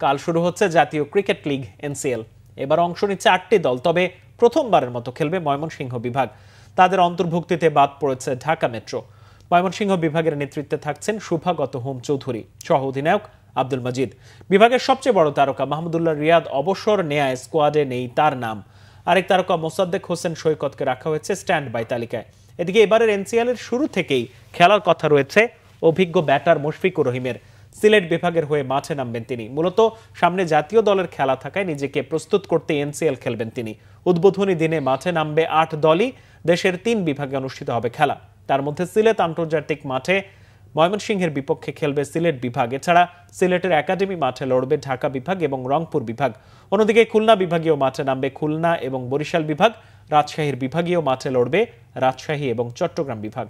কাল শুরু হচ্ছে জাতীয় ক্রিকেট লিগ এনসিএল। এবার অংশ নিচ্ছে 8টি দল, তবে প্রথমবারের মতো খেলবে ময়মনসিংহ বিভাগ। তাদের অন্তর্ভুক্তিতে বাদ পড়েছে ঢাকা মেট্রো। ময়মনসিংহ বিভাগের নেতৃত্বে থাকছেন শুভাগত হোম চৌধুরী, সহ অধিনায়ক আব্দুল মজিদ। বিভাগের সবচেয়ে বড় তারকা মাহমুদুল্লাহ রিয়াদ অবসর নেয়ায় স্কোয়াডে নেই তার নাম। আরেক তারকা মোসাদ্দেক হোসেন সৈকতকে রাখা হয়েছে স্ট্যান্ড বাই তালিকায়। এদিকে এবারের এনসিএল এর শুরু থেকেই খেলার কথা রয়েছে অভিজ্ঞ ব্যাটার মুশফিকুর রহিমের। সিলেট বিভাগের হয়ে মাঠে নামবেন তিনি। মূলত সামনে জাতীয় দলের খেলা থাকায় নিজেকে প্রস্তুত করতে এনসিএল খেলবেন তিনি। উদ্বোধনী দিনে মাঠে নামবে 8 দলই। দেশের 3 বিভাগে অনুষ্ঠিত হবে খেলা। তার মধ্যে সিলেট আন্তর্জাতিক মাঠে ময়মনসিংহের বিপক্ষে খেলবে সিলেট বিভাগ। এছাড়া সিলেটের একাডেমি মাঠে লড়বে ঢাকা বিভাগ এবং রংপুর বিভাগ। অন্যদিকে খুলনা বিভাগীয় মাঠে নামবে খুলনা এবং বরিশাল বিভাগ। রাজশাহীর বিভাগীয় মাঠে লড়বে রাজশাহী এবং চট্টগ্রাম বিভাগ।